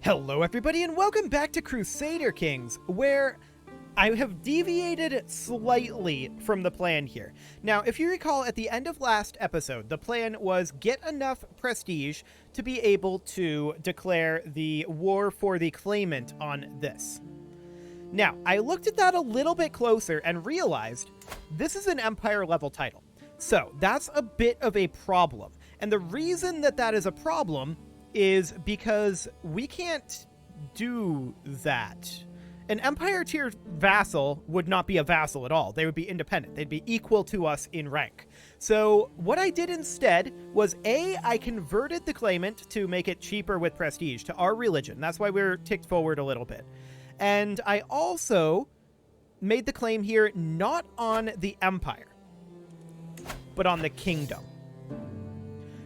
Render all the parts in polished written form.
Hello everybody and welcome back to Crusader Kings, where I have deviated slightly from the plan here. Now, if you recall, at the end of last episode, the plan was get enough prestige to be able to declare the war for the claimant on this. Now, I looked at that a little bit closer and realized this is an empire level title. So that's a bit of a problem. And the reason that that is a problem is because we can't do that. An empire tier vassal would not be a vassal at all. They would be independent. They'd be equal to us in rank. So what I did instead was I converted the claimant to make it cheaper with prestige to our religion. That's why we're ticked forward a little bit. And I also made the claim here not on the empire, but on the kingdom.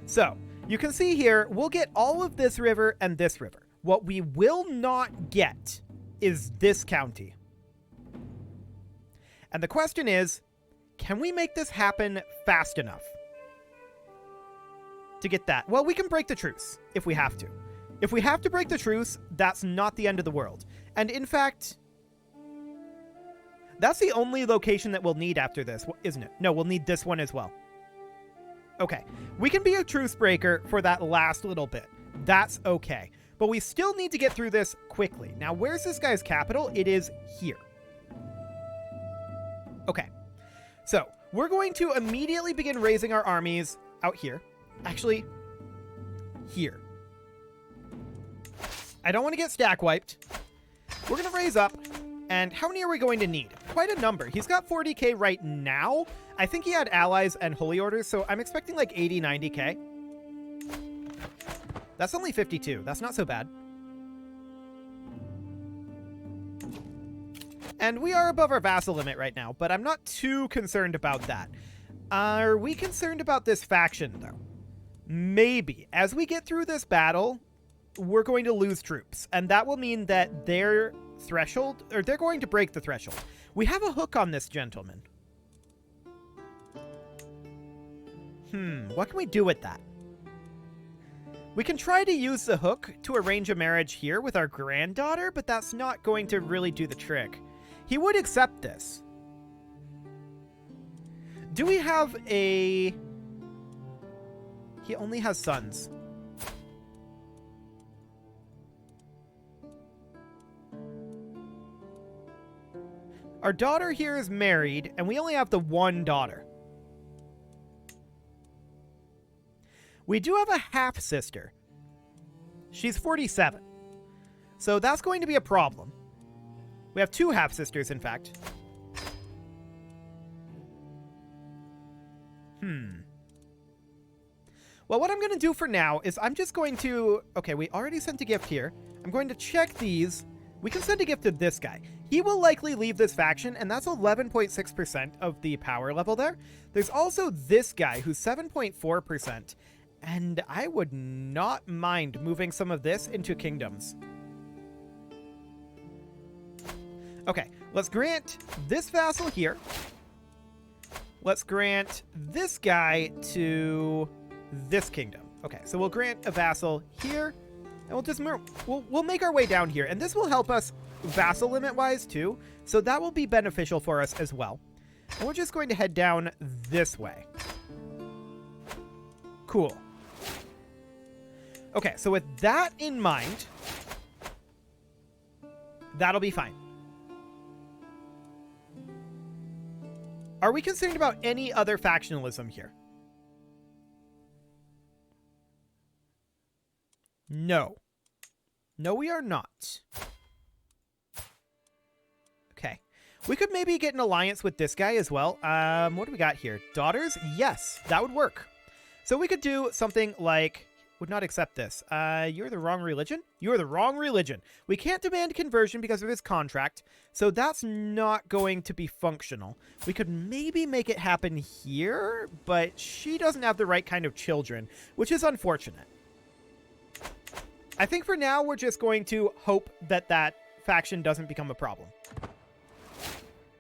So you can see here, we'll get all of this river and this river. What we will not get is this county. And the question is, can we make this happen fast enough to get that? Well, we can break the truce if we have to. If we have to break the truce, that's not the end of the world. And in fact, that's the only location that we'll need after this, isn't it? No, we'll need this one as well. Okay, we can be a truce breaker for that last little bit. That's okay. But we still need to get through this quickly. Now, where's this guy's capital? It is here. Okay, so we're going to immediately begin raising our armies out here. Actually, here. I don't want to get stack wiped. We're going to raise up. And how many are we going to need? Quite a number. He's got 40k right now. I think he had allies and holy orders, so I'm expecting like 80, 90k. That's only 52. That's not so bad. And we are above our vassal limit right now, but I'm not too concerned about that. Are we concerned about this faction, though? Maybe. As we get through this battle, we're going to lose troops, and that will mean that their threshold, or they're going to break the threshold. We have a hook on this gentleman. What can we do with that? We can try to use the hook to arrange a marriage here with our granddaughter, but that's not going to really do the trick. He would accept this. Do we have a... He only has sons. Our daughter here is married, and we only have the one daughter. We do have a half-sister. She's 47. So that's going to be a problem. We have two half-sisters, in fact. Well, what I'm going to do for now is I'm just going to... Okay, we already sent a gift here. I'm going to check these. We can send a gift to this guy. He will likely leave this faction, and that's 11.6% of the power level there. There's also this guy, who's 7.4%, and I would not mind moving some of this into kingdoms. Okay, let's grant this vassal here. Let's grant this guy to this kingdom. Okay, so we'll grant a vassal here. And we'll just we'll make our way down here, and this will help us vassal limit wise too, so that will be beneficial for us as well. And we're just going to head down this way. Cool. Okay, so with that in mind, that'll be fine. Are we concerned about any other factionalism here? No. No, we are not. Okay. We could maybe get an alliance with this guy as well. What do we got here? Daughters? Yes, that would work. So we could do something like... Would not accept this. You're the wrong religion? You're the wrong religion. We can't demand conversion because of his contract, so that's not going to be functional. We could maybe make it happen here, but she doesn't have the right kind of children, which is unfortunate. I think for now, we're just going to hope that that faction doesn't become a problem.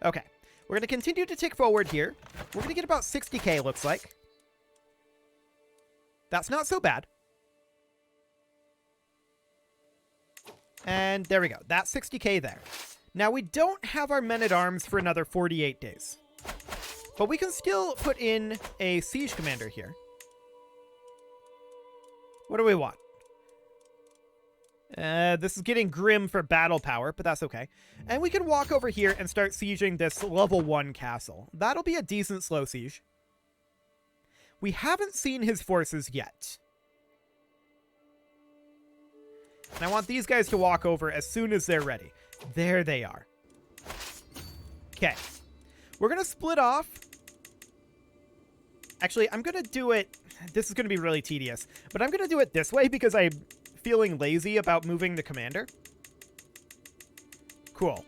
Okay. We're going to continue to tick forward here. We're going to get about 60k, looks like. That's not so bad. And there we go. That's 60k there. Now, we don't have our men-at-arms for another 48 days. But we can still put in a siege commander here. What do we want? This is getting grim for battle power, but that's okay. And we can walk over here and start sieging this level 1 castle. That'll be a decent slow siege. We haven't seen his forces yet. And I want these guys to walk over as soon as they're ready. There they are. Okay. We're going to split off. Actually, I'm going to do it... This is going to be really tedious. But I'm going to do it this way because I'm feeling lazy about moving the commander. Cool.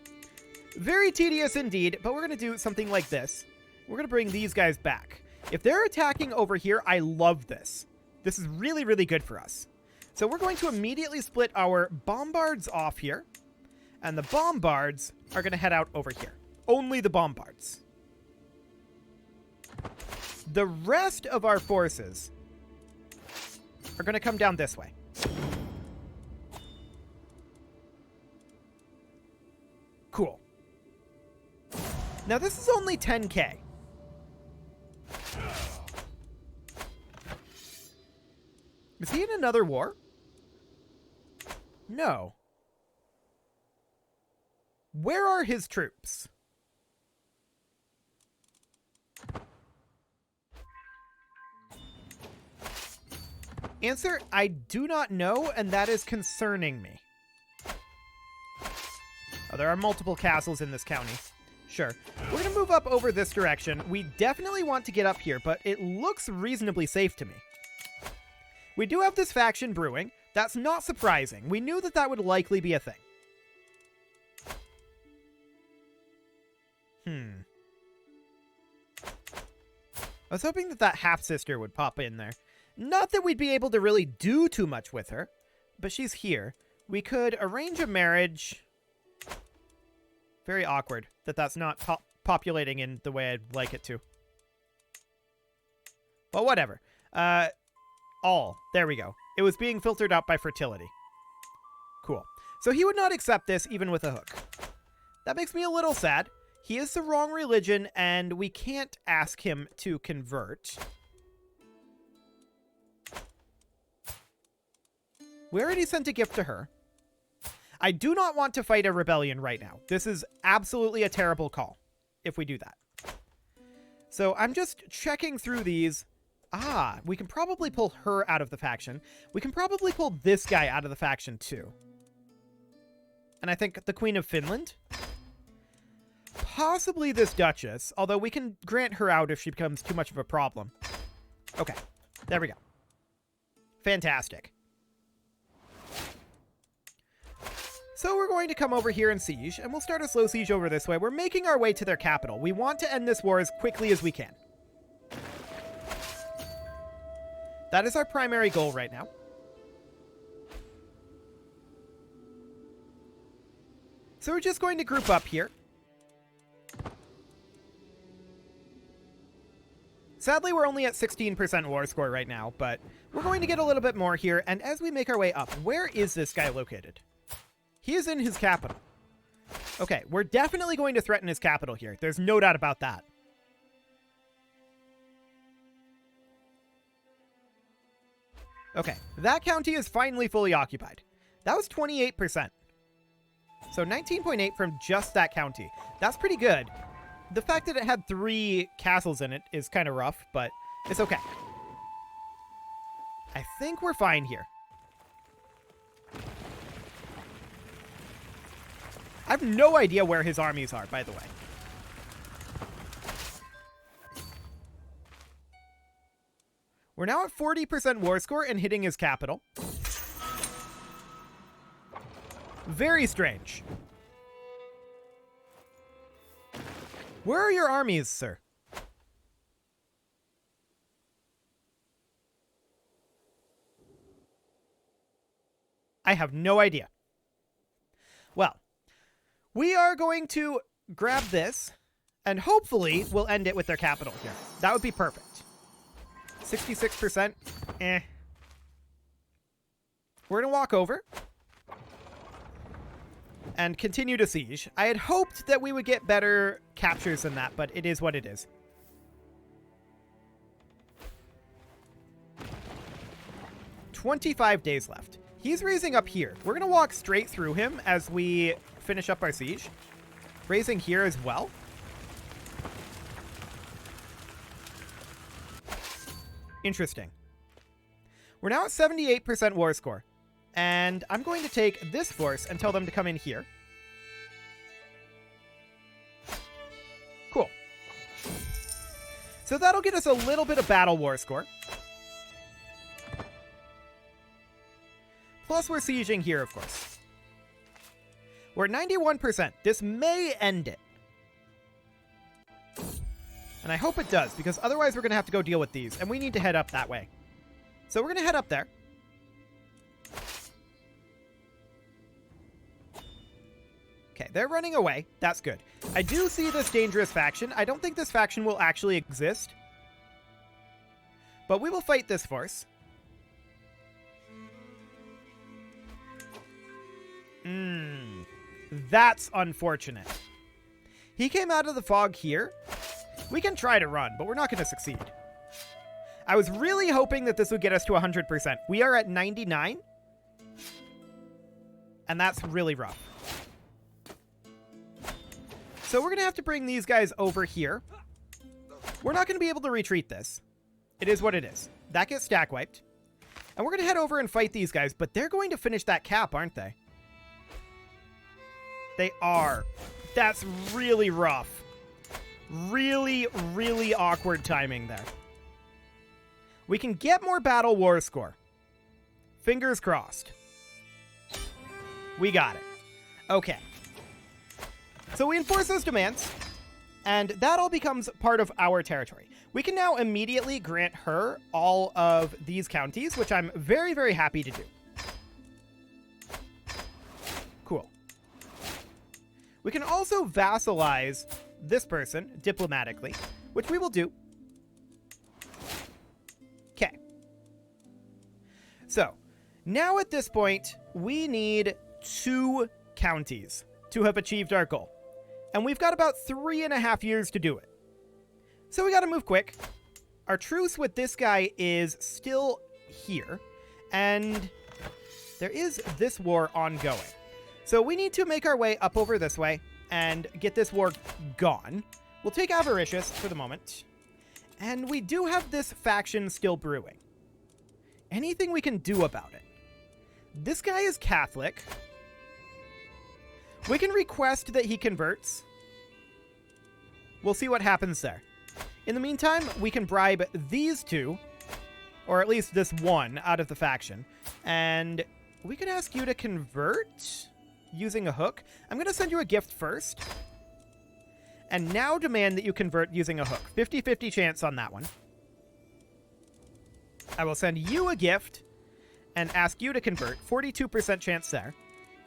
Very tedious indeed, but we're going to do something like this. We're going to bring these guys back. If they're attacking over here, I love this. This is really, really good for us. So we're going to immediately split our bombards off here. And the bombards are going to head out over here. Only the bombards. The rest of our forces are going to come down this way. Cool. Now this is only 10k. Is he in another war? No. Where are his troops? Answer, I do not know, and that is concerning me. Oh, there are multiple castles in this county. Sure. We're going to move up over this direction. We definitely want to get up here, but it looks reasonably safe to me. We do have this faction brewing. That's not surprising. We knew that that would likely be a thing. I was hoping that that half-sister would pop in there. Not that we'd be able to really do too much with her, but she's here. We could arrange a marriage. Very awkward that that's not populating in the way I'd like it to. Well, whatever. All. There we go. It was being filtered out by fertility. Cool. So he would not accept this even with a hook. That makes me a little sad. He is the wrong religion, and we can't ask him to convert. We already sent a gift to her. I do not want to fight a rebellion right now. This is absolutely a terrible call if we do that. So I'm just checking through these. Ah, we can probably pull her out of the faction. We can probably pull this guy out of the faction too. And I think the Queen of Finland. Possibly this Duchess, although we can grant her out if she becomes too much of a problem. Okay, there we go. Fantastic. So we're going to come over here and siege, and we'll start a slow siege over this way. We're making our way to their capital. We want to end this war as quickly as we can. That is our primary goal right now. So we're just going to group up here. Sadly, we're only at 16% war score right now, but we're going to get a little bit more here. And as we make our way up, where is this guy located? He is in his capital. Okay, we're definitely going to threaten his capital here. There's no doubt about that. Okay, that county is finally fully occupied. That was 28%. So 19.8 from just that county. That's pretty good. The fact that it had 3 castles in it is kind of rough, but it's okay. I think we're fine here. I have no idea where his armies are, by the way. We're now at 40% war score and hitting his capital. Very strange. Where are your armies, sir? I have no idea. Well, we are going to grab this, and hopefully we'll end it with their capital here. That would be perfect. 66%. Eh. We're going to walk over. and continue to siege. I had hoped that we would get better captures than that, but it is what it is. "25 days left. He's raising up here. We're going to walk straight through him as we finish up our siege. Raising here as well. Interesting. We're now at 78% war score. And I'm going to take this force and tell them to come in here. Cool. So that'll get us a little bit of battle war score. Plus we're sieging here, of course. We're at 91%. This may end it. And I hope it does, because otherwise we're going to have to go deal with these. And we need to head up that way. So we're going to head up there. Okay, they're running away. That's good. I do see this dangerous faction. I don't think this faction will actually exist. But we will fight this force. That's unfortunate. He came out of the fog here. We can try to run, but we're not going to succeed. I was really hoping that this would get us to 100%. We are at 99. And that's really rough. So we're going to have to bring these guys over here. We're not going to be able to retreat this. It is what it is. That gets stack wiped. And we're going to head over and fight these guys, but they're going to finish that cap, aren't they? They are. That's really rough. Really, really awkward timing there. We can get more battle war score. Fingers crossed. We got it. Okay. So we enforce those demands, and that all becomes part of our territory. We can now immediately grant her all of these counties, which I'm very, very happy to do. Cool. We can also vassalize this person diplomatically, which we will do. Okay. So, now at this point, we need 2 counties to have achieved our goal. And we've got about 3.5 years to do it. So we got to move quick. Our truce with this guy is still here. And there is this war ongoing. So we need to make our way up over this way and get this war gone. We'll take Avaricious for the moment. And we do have this faction still brewing. Anything we can do about it? This guy is Catholic. We can request that he converts. We'll see what happens there. In the meantime, we can bribe these 2, or at least this one, out of the faction. And we can ask you to convert using a hook. I'm going to send you a gift first. And now demand that you convert using a hook. 50-50 chance on that one. I will send you a gift and ask you to convert. 42% chance there.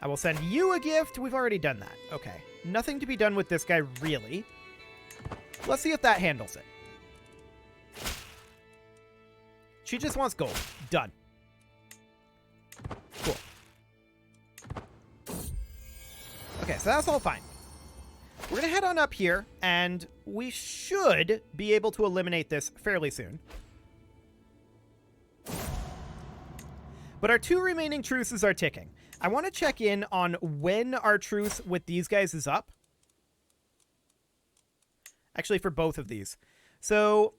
I will send you a gift. We've already done that. Okay. Nothing to be done with this guy, really. Let's see if that handles it. She just wants gold. Done. Cool. Okay, so that's all fine. We're going to head on up here, and we should be able to eliminate this fairly soon. But our 2 remaining truces are ticking. I want to check in on when our truce with these guys is up. Actually, for both of these. So,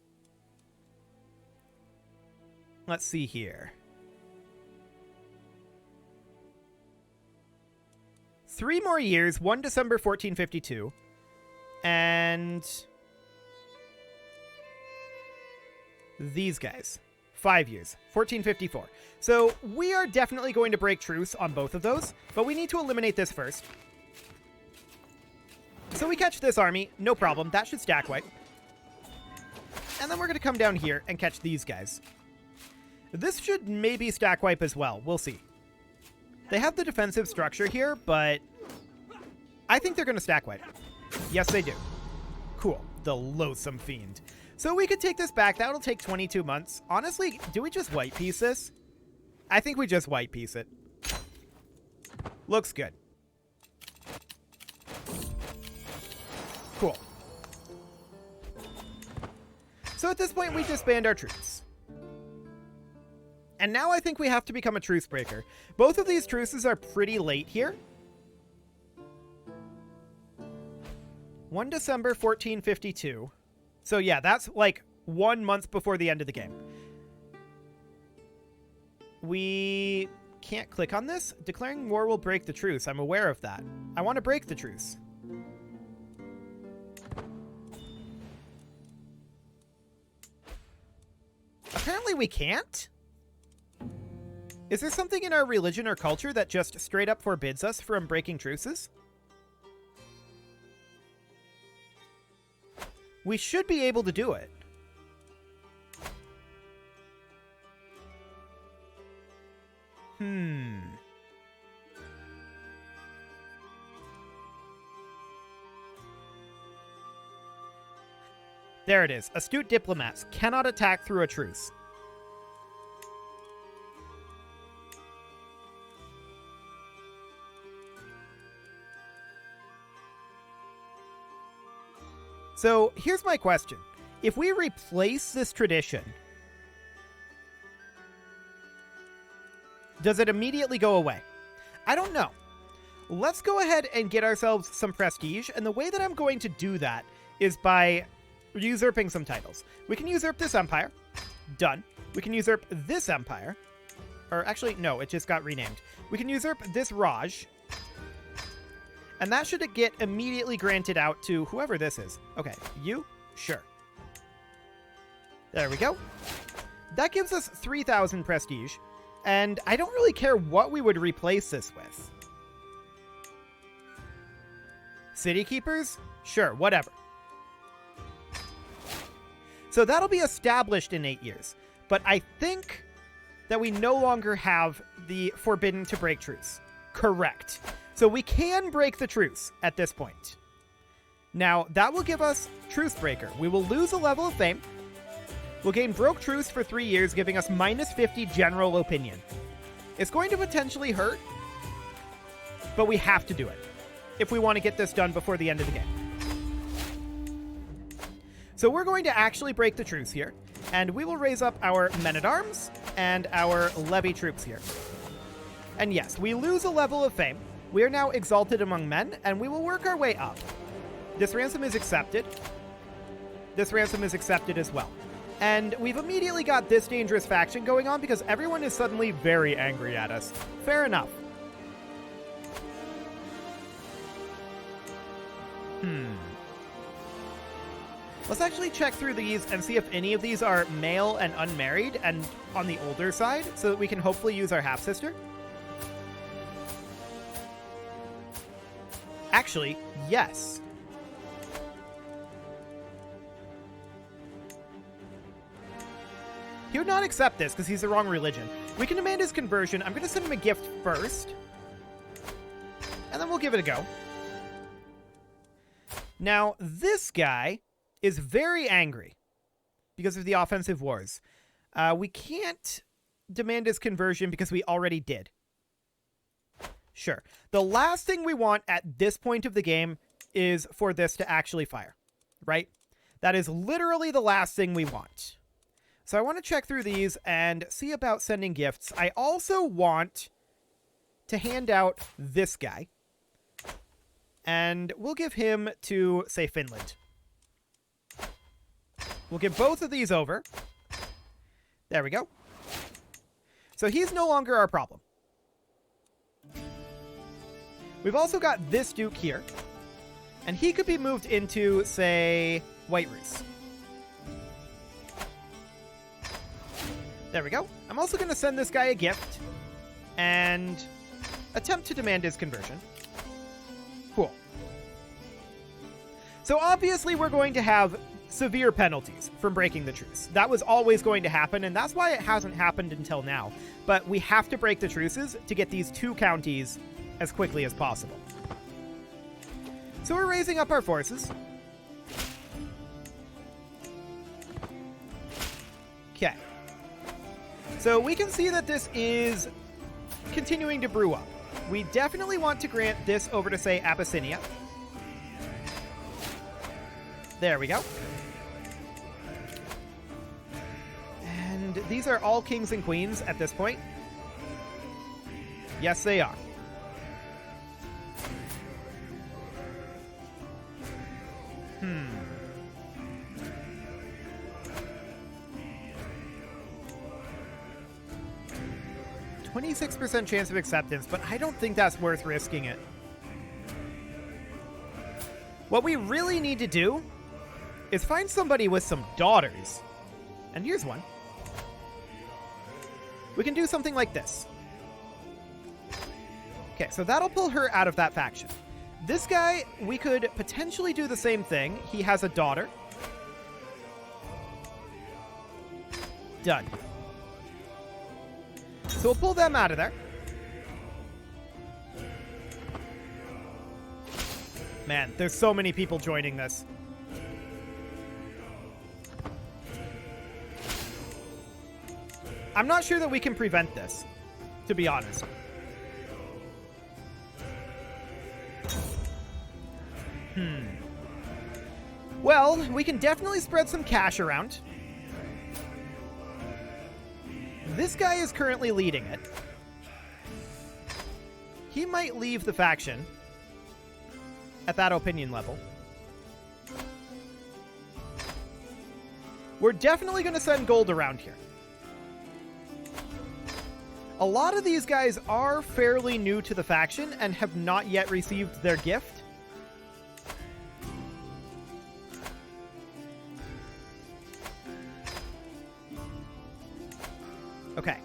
let's see here. 3 more years, 1 December 1452. And these guys. 5 years, 1454. So we are definitely going to break truce on both of those, but we need to eliminate this first. So we catch this army, no problem. That should stack wipe. And then we're going to come down here and catch these guys. This should maybe stack wipe as well. We'll see. They have the defensive structure here, but I think they're going to stack wipe. Yes, they do. Cool. The loathsome fiend. So we could take this back. That'll take 22 months. Honestly, do we just white piece this? I think we just white piece it. Looks good. Cool. So at this point, we disband our troops. And now I think we have to become a truce breaker. Both of these truces are pretty late here. 1 December 1452. So yeah, that's like 1 month before the end of the game. We can't click on this. Declaring war will break the truce. I'm aware of that. I want to break the truce. Apparently we can't. Is there something in our religion or culture that just straight up forbids us from breaking truces? We should be able to do it. There it is. Astute diplomats cannot attack through a truce. So here's my question. If we replace this tradition, does it immediately go away? I don't know. Let's go ahead and get ourselves some prestige, and the way that I'm going to do that is by usurping some titles. We can usurp this empire. Done. We can usurp this empire. Or actually, no, it just got renamed. We can usurp this Raj. And that should get immediately granted out to whoever this is. Okay, you? Sure. There we go. That gives us 3,000 prestige. And I don't really care what we would replace this with. City keepers? Sure, whatever. So that'll be established in 8 years. But I think that we no longer have the forbidden to break truce. Correct. So we can break the truce at this point. Now, that will give us Truce Breaker. We will lose a level of fame. We'll gain Broke Truce for 3 years, giving us minus 50 general opinion. It's going to potentially hurt, but we have to do it if we want to get this done before the end of the game. So we're going to actually break the truce here, and we will raise up our men-at-arms and our levy troops here. And yes, we lose a level of fame. We are now exalted among men, and we will work our way up. This ransom is accepted. This ransom is accepted as well. And we've immediately got this dangerous faction going on because everyone is suddenly very angry at us. Fair enough. Let's actually check through these and see if any of these are male and unmarried and on the older side so that we can hopefully use our half-sister. Actually, yes. He would not accept this because he's the wrong religion. We can demand his conversion. I'm going to send him a gift first. And then we'll give it a go. Now, this guy is very angry because of the offensive wars. We can't demand his conversion because we already did. Sure. The last thing we want at this point of the game is for this to actually fire, right? That is literally the last thing we want. So I want to check through these and see about sending gifts. I also want to hand out this guy. And we'll give him to, say, Finland. We'll give both of these over. There we go. So he's no longer our problem. We've also got this Duke here. And he could be moved into, say, White Rus. There we go. I'm also going to send this guy a gift. And attempt to demand his conversion. Cool. So obviously we're going to have severe penalties from breaking the truce. That was always going to happen, and that's why it hasn't happened until now. But we have to break the truces to get these two counties as quickly as possible. So we're raising up our forces. Okay. So we can see that this is continuing to brew up. We definitely want to grant this over to, say, Abyssinia. There we go. And these are all kings and queens at this point. Yes, they are. Hmm. 26% chance of acceptance, but I don't think that's worth risking it. What we really need to do is find somebody with some daughters. And here's one. We can do something like this. Okay, so that'll pull her out of that faction. This guy, we could potentially do the same thing. He has a daughter. Done. So we'll pull them out of there. Man, there's so many people joining this. I'm not sure that we can prevent this, to be honest. Well, we can definitely spread some cash around. This guy is currently leading it. He might leave the faction at that opinion level. We're definitely going to send gold around here. A lot of these guys are fairly new to the faction and have not yet received their gift. Okay.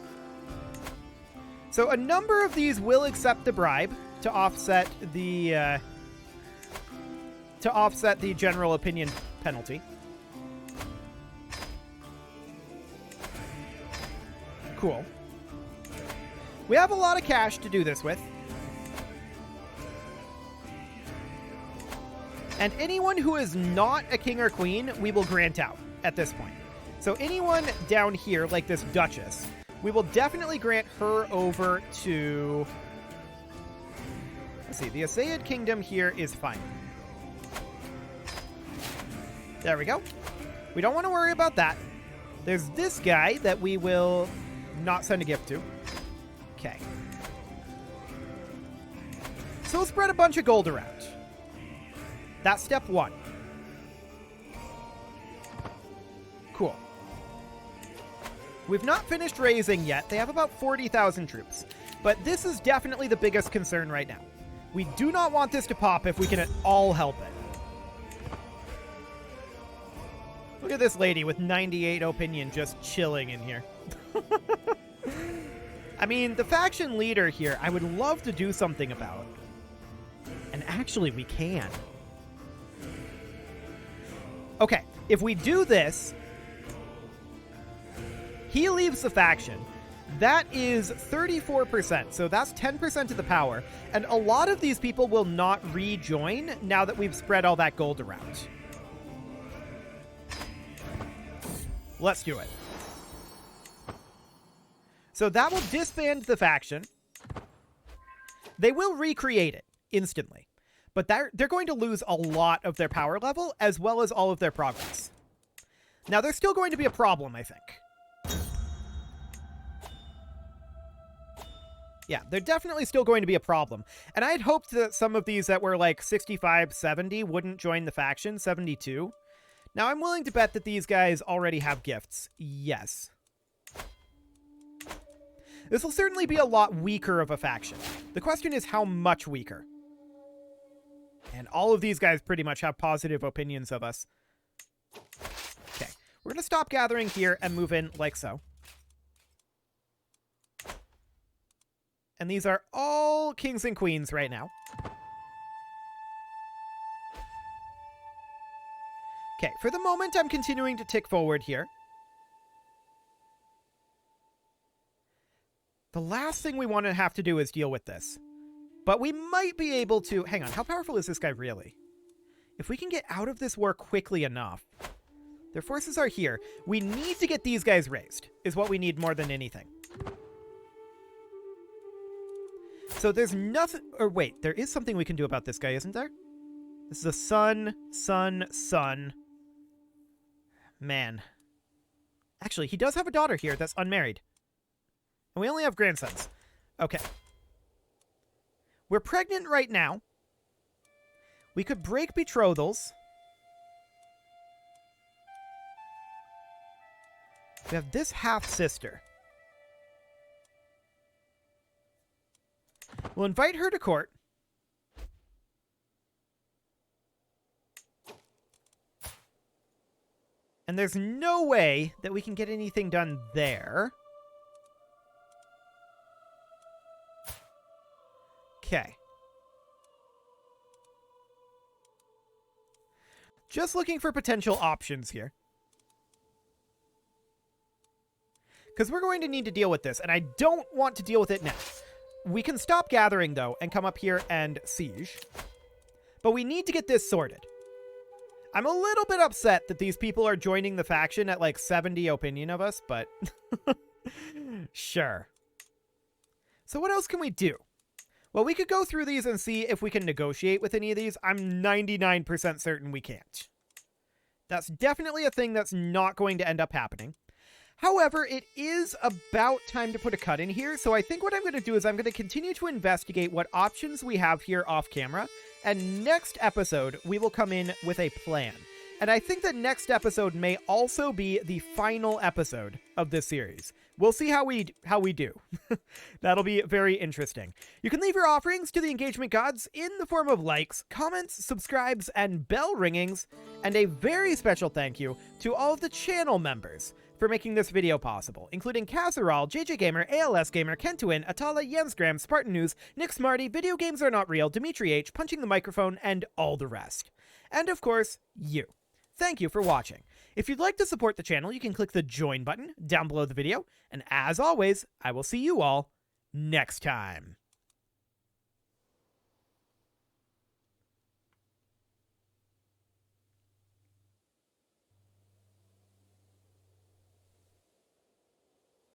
So a number of these will accept the bribe to offset the general opinion penalty. Cool. We have a lot of cash to do this with. And anyone who is not a king or queen, we will grant out at this point. So anyone down here, like this Duchess, we will definitely grant her over to... Let's see, the Aseid Kingdom here is fine. There we go. We don't want to worry about that. There's this guy that we will not send a gift to. Okay. So we'll spread a bunch of gold around. That's step one. Cool. We've not finished raising yet. They have about 40,000 troops. But this is definitely the biggest concern right now. We do not want this to pop if we can at all help it. Look at this lady with 98 opinion just chilling in here. I mean, the faction leader here, I would love to do something about. And actually, we can. Okay, if we do this, he leaves the faction. That is 34%, so that's 10% of the power. And a lot of these people will not rejoin now that we've spread all that gold around. Let's do it. So that will disband the faction. They will recreate it instantly. But they're going to lose a lot of their power level as well as all of their progress. Now, there's still going to be a problem, I think. Yeah, they're definitely still going to be a problem. And I had hoped that some of these that were like 65, 70 wouldn't join the faction, 72. Now, I'm willing to bet that these guys already have gifts. Yes. This will certainly be a lot weaker of a faction. The question is how much weaker. And all of these guys pretty much have positive opinions of us. Okay, we're going to stop gathering here and move in like so. And these are all kings and queens right now. Okay, for the moment, I'm continuing to tick forward here. The last thing we want to have to do is deal with this. But we might be able to... Hang on, how powerful is this guy really? If we can get out of this war quickly enough... Their forces are here. We need to get these guys raised, is what we need more than anything. So there's nothing... Or wait, there is something we can do about this guy, isn't there? This is a son, son, son. Man. Actually, he does have a daughter here that's unmarried. And we only have grandsons. Okay. We're pregnant right now. We could break betrothals. We have this half-sister. We'll invite her to court. And there's no way that we can get anything done there. Okay. Just looking for potential options here. Because we're going to need to deal with this, and I don't want to deal with it now. We can stop gathering, though, and come up here and siege. But we need to get this sorted. I'm a little bit upset that these people are joining the faction at like 70 opinion of us, but sure. So what else can we do? Well, we could go through these and see if we can negotiate with any of these. I'm 99% certain we can't. That's definitely a thing that's not going to end up happening. However, it is about time to put a cut in here, so I think what I'm going to do is I'm going to continue to investigate what options we have here off camera, and next episode, we will come in with a plan. And I think that next episode may also be the final episode of this series. We'll see how we do. That'll be very interesting. You can leave your offerings to the engagement gods in the form of likes, comments, subscribes, and bell ringings, and a very special thank you to all of the channel members for making this video possible, including Casserole, JJ Gamer, ALS Gamer, Kentuin, Atala, Jensgram, Spartan News, Nick Smarty, Video Games Are Not Real, Dimitri H, Punching the Microphone, and all the rest. And of course, you. Thank you for watching. If you'd like to support the channel, you can click the join button down below the video, and as always, I will see you all next time.